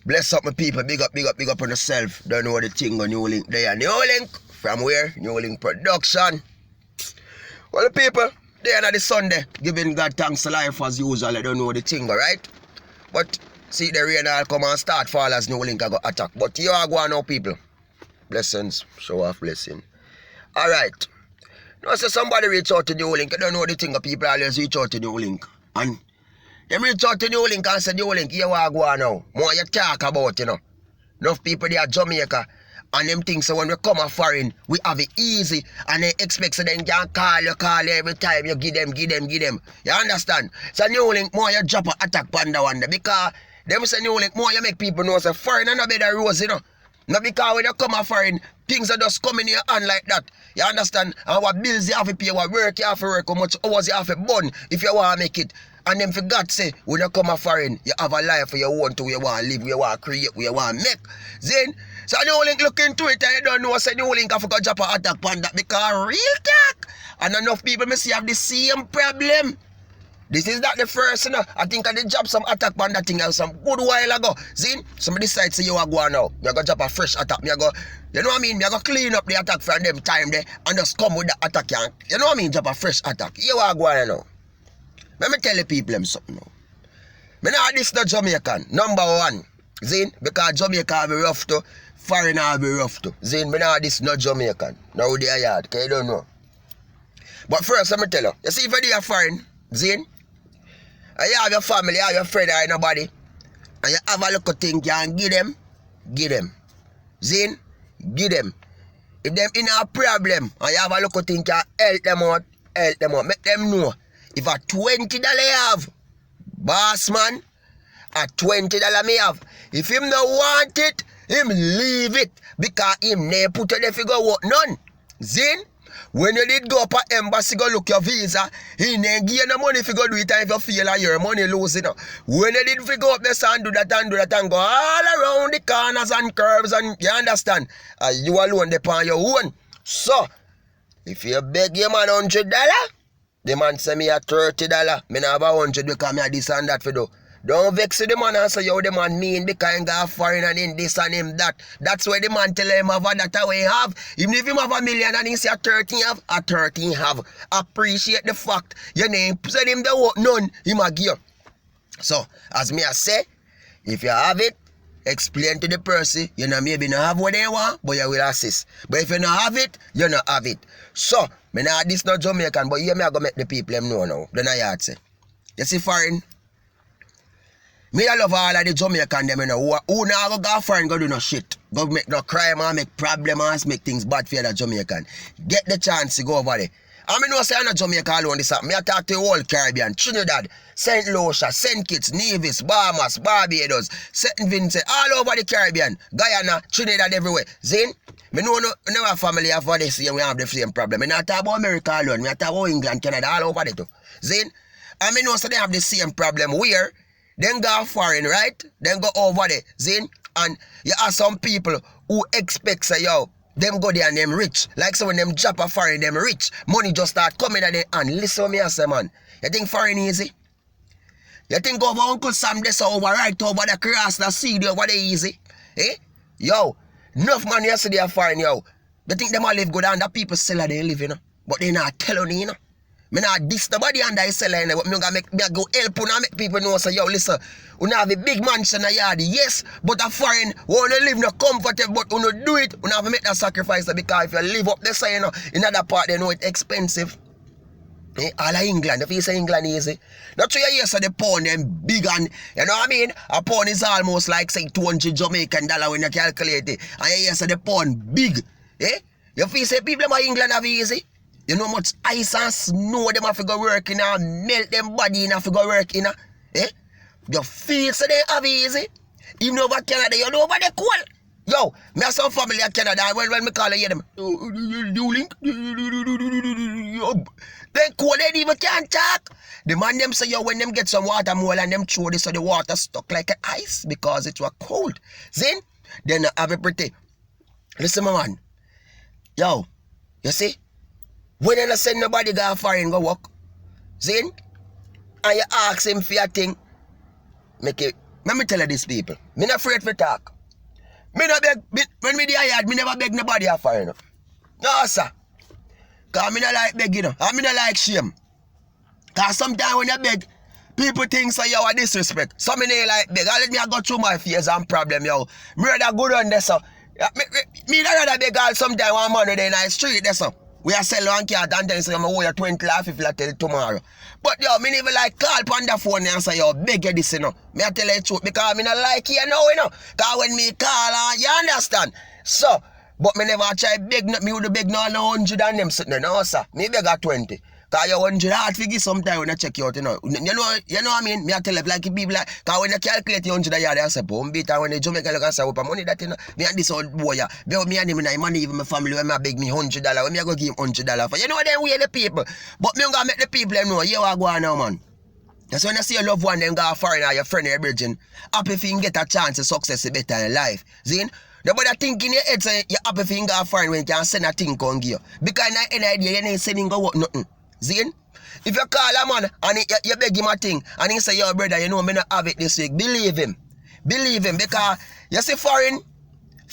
Bless up my people, big up on yourself. Don't know the thing on Newlink there. Newlink, from where? Newlink Production. Well, the people, they are the Sunday, giving God thanks to life as usual. I don't know the thing, alright? But, see the rain all come and start fall as Newlink I got attack. But you are going now, people. Blessings, show off blessing. Alright. Now, so somebody reach out to Newlink. I don't know the thing, people always reach out to Newlink. And them reach out to Newlink and say, Newlink, you are going now. More you talk about, you know. Enough people there at Jamaica. And them think so when we come a foreign, we have it easy. And they expect so then can call you every time you give them. You understand? So Newlink, more you drop a attack panda one day. Because them say Newlink, more you make people know so foreign and no better rose, you know. Not because when you come a foreign, things are just coming in your hand like that. You understand? And what bills you have to pay, what work you have to work, how much hours you have to burn if you want to make it. And then for God say, when you come a foreign, you have a life where you want to, where you want to live, where you want to create, where you want to make. Then, so Newlink look into it and you don't know, say Newlink have to drop an attack on that because real talk. And enough people may see have the same problem. This is not the first, you know. I think I did drop some attack on that thing some good while ago. See, somebody decide say you are going now. You're going to drop a fresh attack. You know what I mean? You're going to clean up the attack from them time there and just come with the attack. You know what I mean? Drop a fresh attack. You are going now. Let me tell the people them something now. Me know this the Jamaican, number one. Zin, because Jamaica have be rough too, foreigner have be rough too. Zin, me know this not Jamaican. Now they are yard, because you don't know. But first, let me tell you see if you are foreign, Zin, and you have your family, you have your friend or nobody, and you have a little thing you can give them. Zin, give them. If them in a problem, and you have a little thing you can help them out, make them know. If a $20 you have, boss man, a $20 me have. If him no want it, him leave it. Because him never put on the figure what none. Zin, when you did go up at embassy go look your visa, he never give you no money if you go do it and if you feel like your money losing. When you did figure up this and do that and go all around the corners and curves and you understand, you alone depend on your own. So, if you beg your man $100, the man say me a $30. Me not have a 100 because me a this and that for do. Don't vex the man and say yo the man mean because he got foreign and in this and him that. That's why the man tell him have that way have. Even if him have $1 million and he say a 13 have, a 13 have. Appreciate the fact. Your name send him the what none, him a give. So, as me I say, if you have it, explain to the person, you know maybe not have what they want, but you will assist. But if you not have it, you not have it. So, me not this not Jamaican, but here me I go make the people them know now. Then I say. You see foreign? Me I love all of the Jamaican them, you know, who now go foreign go do no shit. Go make no crime and make problems, make things bad for the Jamaican. Get the chance to go over there. I mean, no say I'm not Jamaica alone this up. Me I talk to the whole Caribbean, Trinidad, St. Lucia, St. Kitts, Nevis, Bahamas, Barbados, St. Vincent, all over the Caribbean, Guyana, Trinidad, everywhere. Zin? Me know no our family have what they see and we have the same problem. Me not talk about America alone, me talk about England, Canada, all over there too. Zin? I mean, no say they have the same problem where then go foreign, right? Then go over there, Zin? And you have some people who expect say, yo, them go there and them rich. Like so when them drop a foreign, them rich. Money just start coming at them and listen to me and say, man, you think foreign easy? You think over Uncle Sam this over right over the cross the sea over the easy? Eh? Yo, enough man yesterday are foreign, yo. They think them all live good and the people sell they live, you know. But they not telling you, you know. Me not diss nobody and I sell it, but me go help you and make people know say, yo, listen, you have a big mansion in yard, yes, but a foreign, we want to live no comfortable, but you do it, you have to make that sacrifice because if you live up there, say, you know, in other part, they know it's expensive. Eh? All of England, if you say England easy. Not sure you hear say the pound them big and, you know what I mean? A pound is almost like, say, 200 Jamaican dollar when you calculate it. And you hear say the pound big. Eh? You feel say people in England have easy? You know how much ice and snow them have to go work in and melt them body in have to go work in. Eh? You feel so they have easy. Even over Canada, you know over the cold. Yo, me have some family in Canada and when me call them, Newlink, they cold, they even can't talk. The man them say, yo, when them get some water more and them throw this so the water stuck like ice because it was cold. Then have it pretty. Listen, my man. Yo, you see? When you don't send nobody go foreign go work, and you ask him for your thing, make it Let me tell you this, people. Me not afraid to talk. Me not beg, when me dey yard, me never beg nobody a foreign. No, sir. Because me not like beg, you know. And me not like shame. Because sometimes when you beg, people think so you are disrespect. So me not like beg. I let me go through my fears and problem, yo. Me rather good on this, so. Me rather beg all sometime one money in the street, there, so. We are selling one cat and then say I'm owe you 20 laugh if you tell tomorrow. But yo, me never like call on the phone and say yo, beg you this, you know. Me I tell you the truth because me not like you know, you know. Because when me call, you understand. So, but me never try beg, me would beg no 100 and them sitting there, no sir. Me beg at 20. Because you 100 hard figure sometime when I check you out, you know. You know what I mean? Me I tell you like people like, because when you calculate the 100 a year, they say, boom, beat, and when the Jamaica look and say, what money that, you know, me and this old boy, me and him, and money even my family, when I beg me $100, when me I go give him $100 for, you know what them way the people. But me gonna make the people them know, you are going now, man. That's when you see your loved one, them go foreign or your friend or your bridging, happy if you can get a chance of success better in life. See? Nobody think in your head, say, you're happy if you can go foreign when you can send a thing on give you. Because in any idea, you ain't sending go work nothing. See? If you call a man and you beg him a thing and he say, yo brother, you know me not have it this week, believe him. Believe him because you see foreign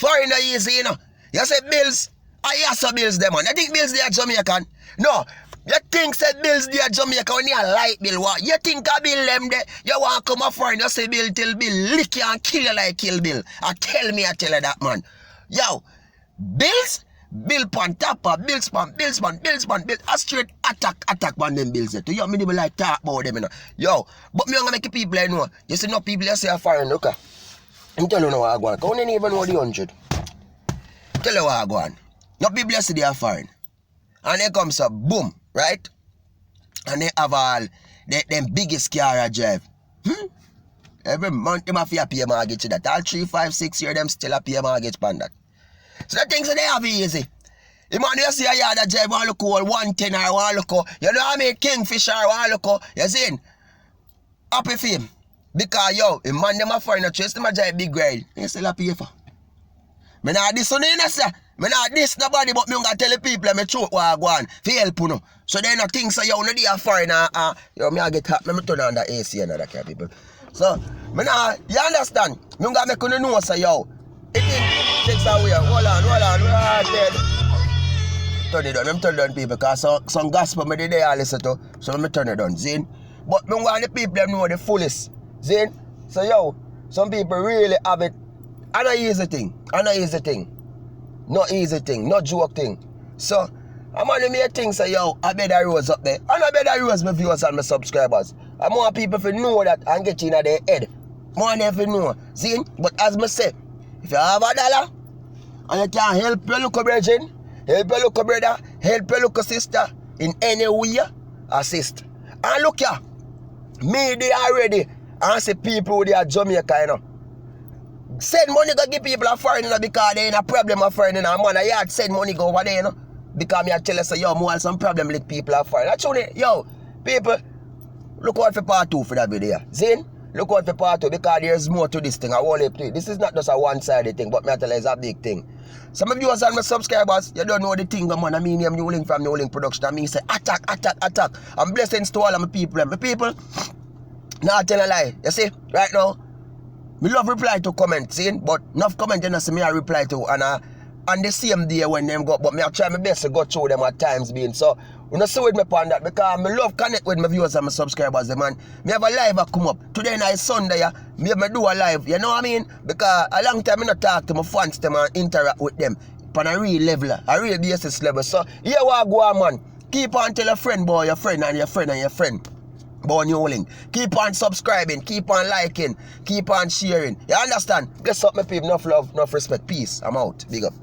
are easy, you know. You say bills, I also bills them man. You think bills they are Jamaican? No. You think say bills they are Jamaican when you like bill what? You think a bill them there, you want to come a foreign, you say bill till bill, lick you and kill you like kill bill. I tell you that man. Yo, bills? Bill pan tapper, bills pan, a straight attack on them bills. To you, me never like talk about them, you know. Yo, but me gonna make people I know. You see no people you say are foreign, look. I'm telling you now what I go on. Because I don't even know the 100. Tell you what I go on. No people you say they are foreign. And they come so boom, right? And they have all them biggest car I drive. Every month them have to pay mortgage to that. All 3, 5, 6 years them still a pay mortgage on that. So the things that they have easy. The man you see a yard that drive one look all 110 or one look all, you know what I mean, Kingfisher or one look all, you see? Happy for him. Because yo, the man them a foreign chase, them a drive big ride. They still a pay for. Me not this one in say. Me not this nobody, but me gonna tell the people me truth what I go on. For help you know. So they not think so yo, no they are foreign yo, me I get hot, me turn on the AC and other kind people. So, me not, you understand? Me gonna make you know say yo. It takes away. Hold on, we're all dead. Turn it on, I'm turn it on people, because some gospel me they all listen to, so let me turn it on, Zin. But me want the people them know the fullest, Zin. So yo, some people really have it. And a easy thing, no easy thing, no joke thing. So, I'm on the main thing say yo, I bet R0SE up there. And I bet R0SE my viewers and my subscribers. I want people to know that and get in their head. More than to know, Zin. But as I say, if you have $1 and you can help your local brethren, help your local brother, help your local sister in any way, assist. And look here, me they already, and say people they are Jamaica, you know. Send money go give people a foreign, you know, because they in a problem of foreign, you know. Man, I had send money go over there, you know. Because me I tell you, say, yo, more some problem with people are foreign. Actually, yo, people, look out for part 2 for that video. Zin? Look out for part 2 because there's more to this thing. I won't play. This is not just a one-sided thing, but me I tell you it's a big thing. Some of you and my subscribers, you don't know the thing, man. I mean, I'm Newlink from Newlink Production. I mean, say attack. I'm blessings to all of my people. My people, now I tell a lie. You see, right now, me love reply to comments, see? But enough comment, you know, see me I reply to. And the same day when them go, but me I try my best to go through them at times being. So, you know, see with me upon that because I love connect with my viewers and my subscribers, man. Me have a live that come up. Today night Sunday, me do a live, you know what I mean? Because a long time I not talk to my fans them and interact with them on a real level, a real basis level. So, here what I go on, man. Keep on tell a friend boy, your friend and your friend and your friend. Born Newlink. Keep on subscribing, keep on liking, keep on sharing. You understand? Bless up my people, enough love, enough respect. Peace. I'm out. Big up.